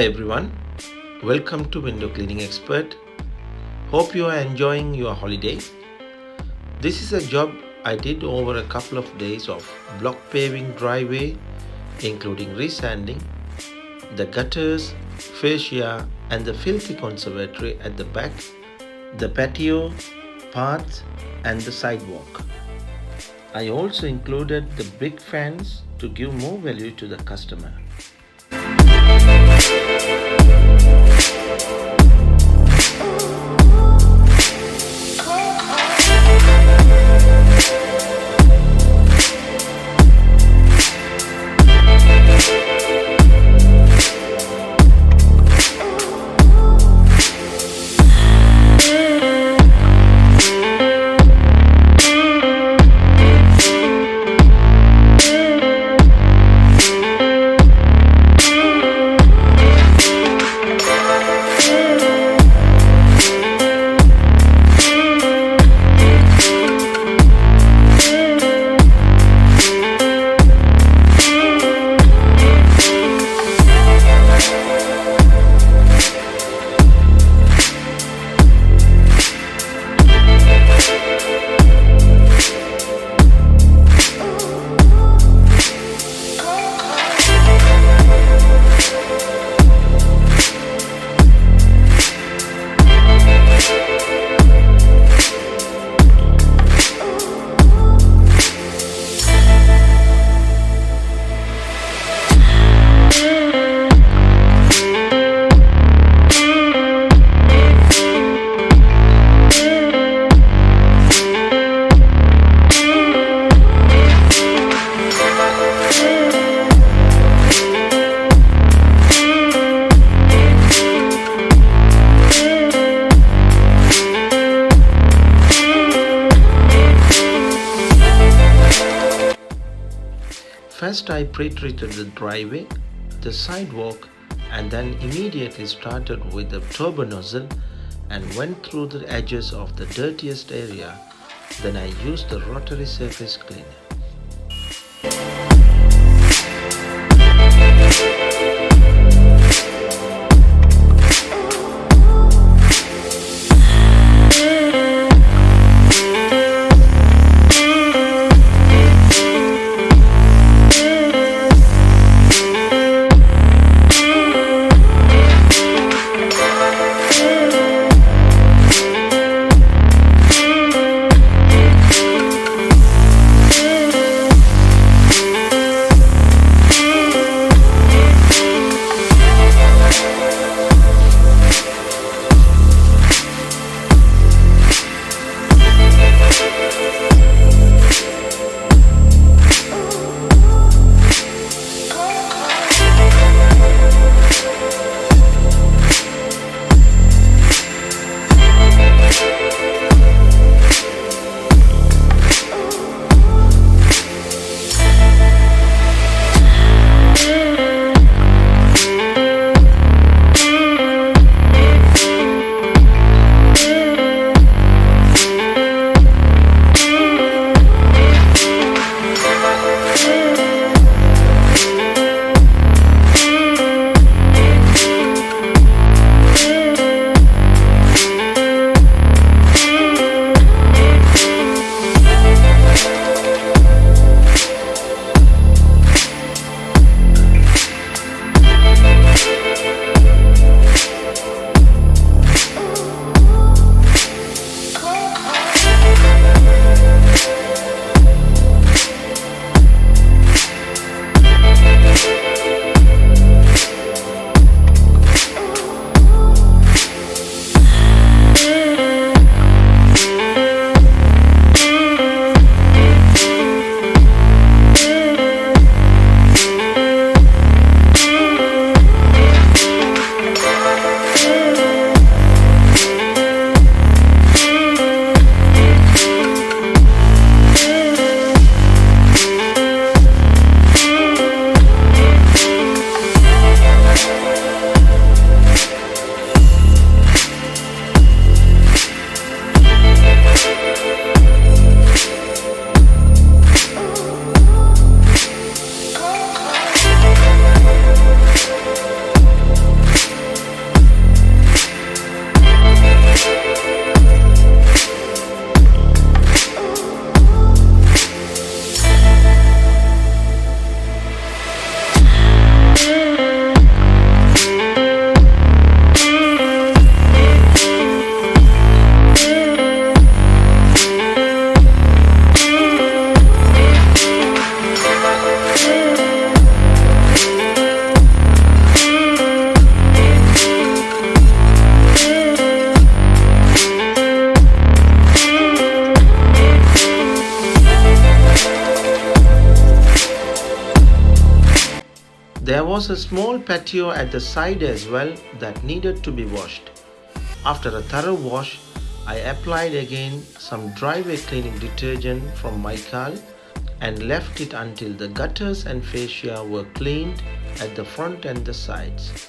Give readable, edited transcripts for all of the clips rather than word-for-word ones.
Hi everyone, welcome to Window Cleaning Expert. Hope you are enjoying your holiday. This is a job I did over a couple of days of block paving driveway, including resanding, the gutters, fascia and the filthy conservatory at the back, the patio, paths and the sidewalk. I also included the big fans to give more value to the customer. First I pre-treated the driveway, the sidewalk and then immediately started with the turbo nozzle and went through the edges of the dirtiest area. Then I used the rotary surface cleaner. was a small patio at the side as well that needed to be washed. After a thorough wash, I applied again some driveway cleaning detergent from my car and left it until the gutters and fascia were cleaned at the front and the sides.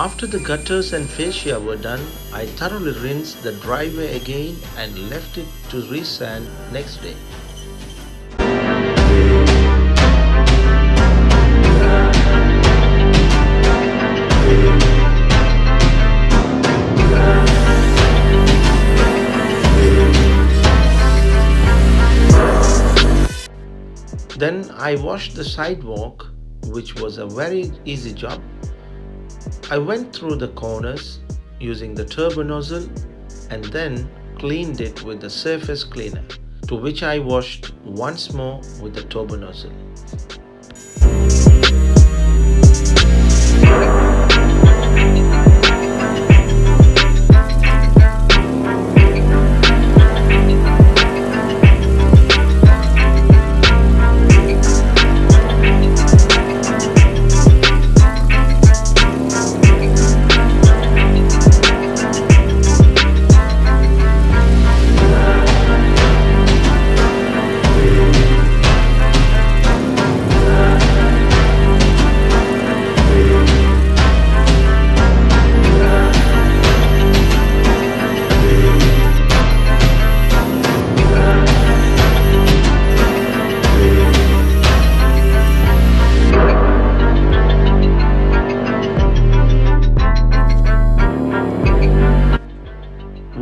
After the gutters and fascia were done, I thoroughly rinsed the driveway again and left it to resand next day. Then I washed the sidewalk, which was a very easy job. I went through the corners using the turbo nozzle and then cleaned it with the surface cleaner, to which I washed once more with the turbo nozzle.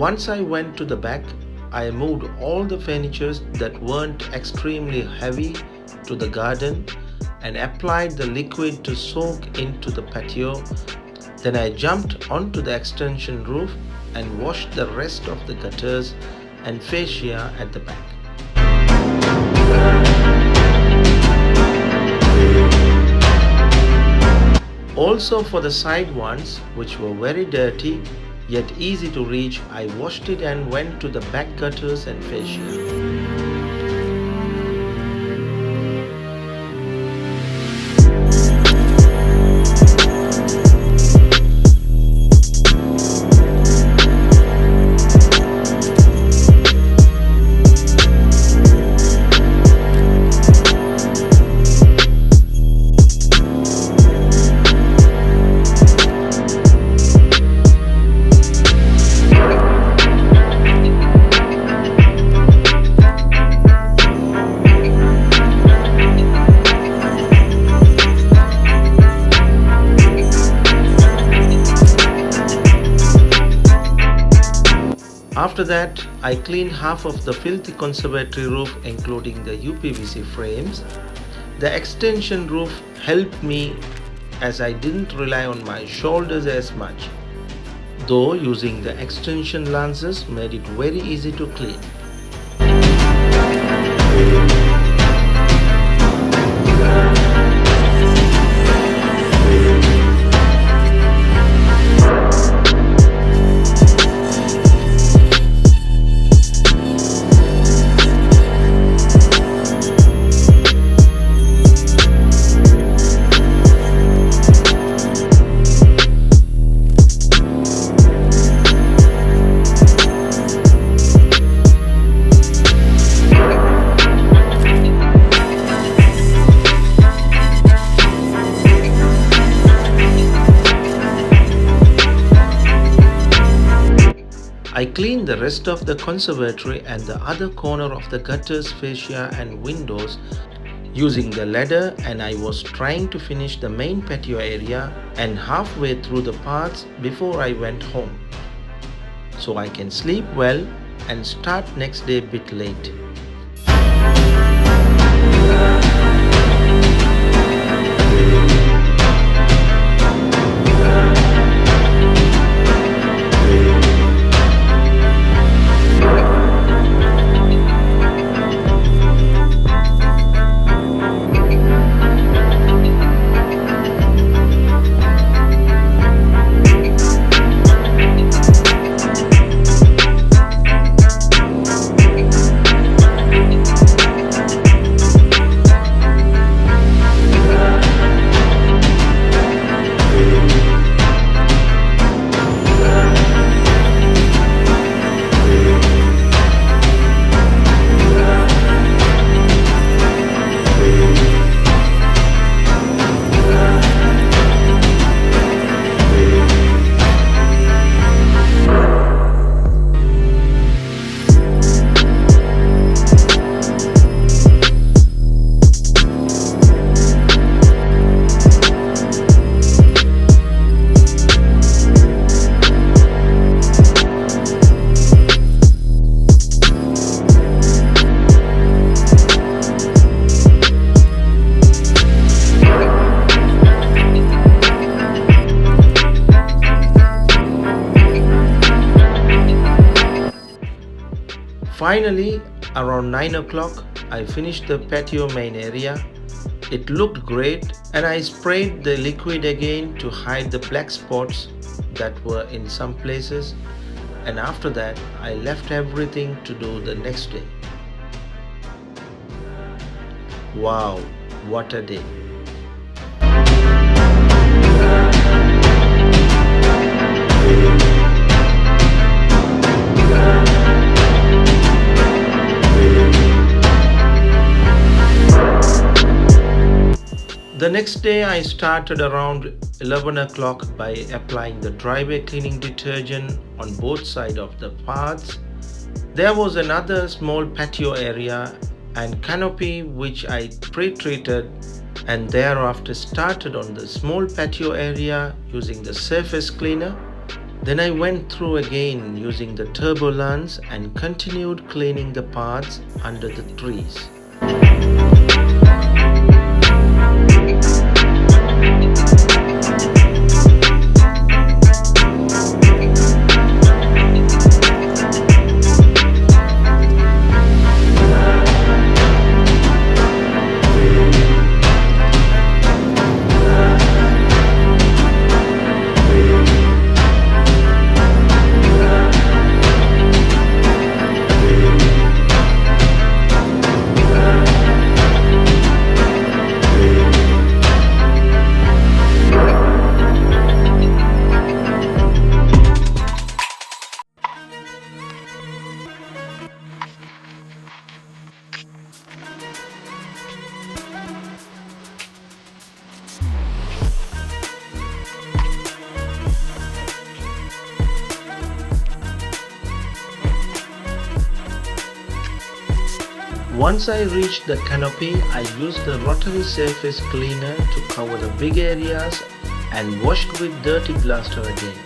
Once I went to the back, I moved all the furniture that weren't extremely heavy to the garden and applied the liquid to soak into the patio. Then I jumped onto the extension roof and washed the rest of the gutters and fascia at the back. Also for the side ones, which were very dirty yet easy to reach, I washed it and went to the back gutters and fascia. After that, I cleaned half of the filthy conservatory roof, including the Upvc frames. The extension roof helped me as I didn't rely on my shoulders as much, though using the extension lances made it very easy to clean. I cleaned the rest of the conservatory and the other corner of the gutters, fascia and windows using the ladder, and I was trying to finish the main patio area and halfway through the parts before I went home, so I can sleep well and start next day a bit late. Finally, around 9 o'clock, I finished the patio main area. It looked great, and I sprayed the liquid again to hide the black spots that were in some places, and after that I left everything to do the next day. Wow, what a day! The next day I started around 11 o'clock by applying the driveway cleaning detergent on both sides of the paths. There was another small patio area and canopy which I pre-treated, and thereafter started on the small patio area using the surface cleaner. Then I went through again using the turbo lance and continued cleaning the paths under the trees. Once I reached the canopy, I used the rotary surface cleaner to cover the big areas and washed with dirty plaster again.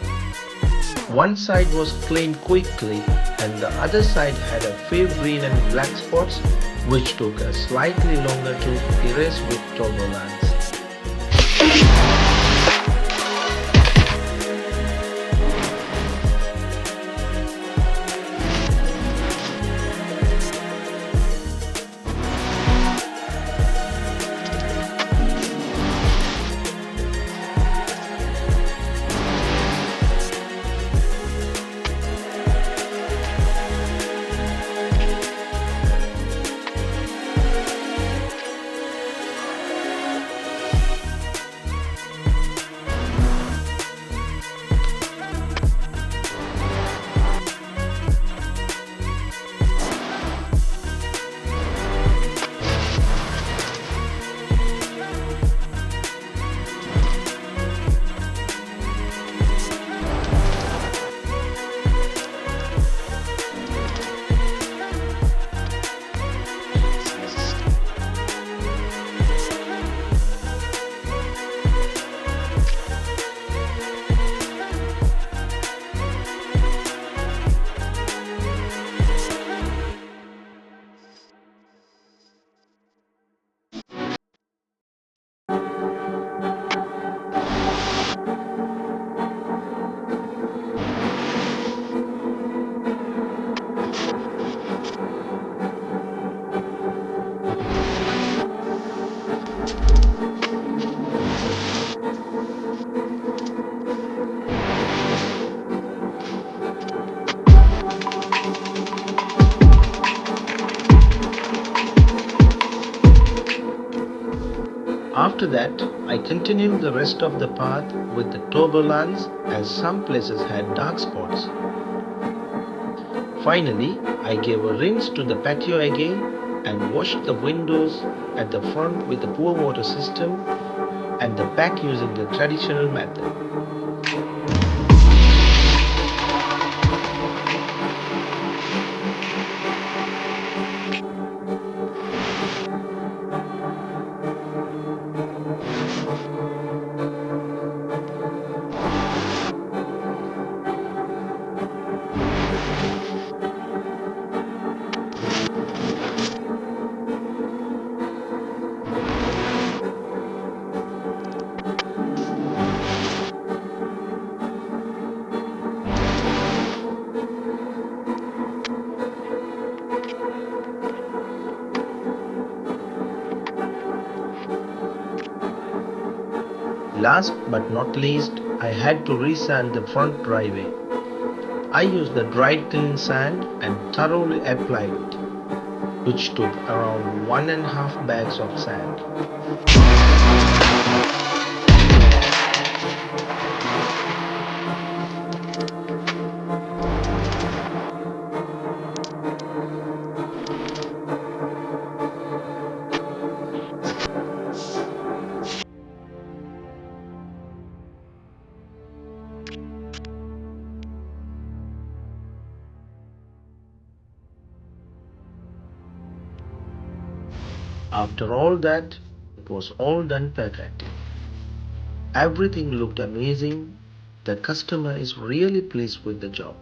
One side was cleaned quickly and the other side had a few green and black spots which took a slightly longer to erase with turbo lance. After that, I continued the rest of the path with the turbo lines as some places had dark spots. Finally, I gave a rinse to the patio again and washed the windows at the front with the pour water system and the back using the traditional method. Last but not least, I had to resand the front driveway. I used the dried clean sand and thoroughly applied it, which took around 1.5 bags of sand. After all that, it was all done perfectly. Everything looked amazing. The customer is really pleased with the job.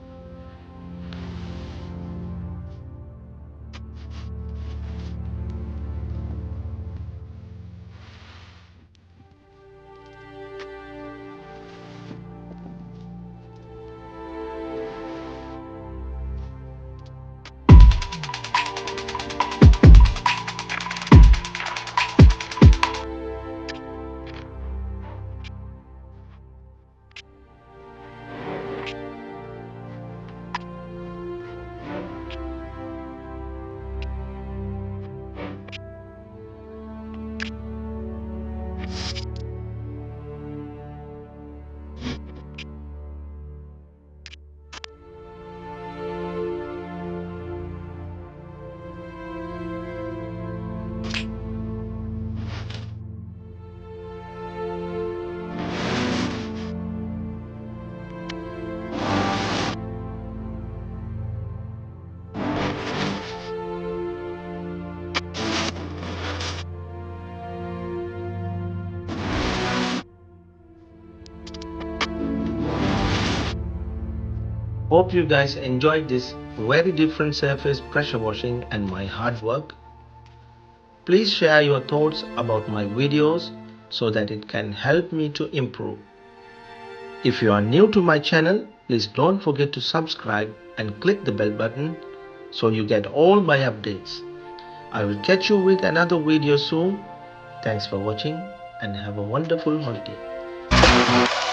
Hope you guys enjoyed this very different surface pressure washing and my hard work. Please share your thoughts about my videos so that it can help me to improve. If you are new to my channel, please don't forget to subscribe and click the bell button so you get all my updates. I will catch you with another video soon. Thanks for watching and have a wonderful holiday.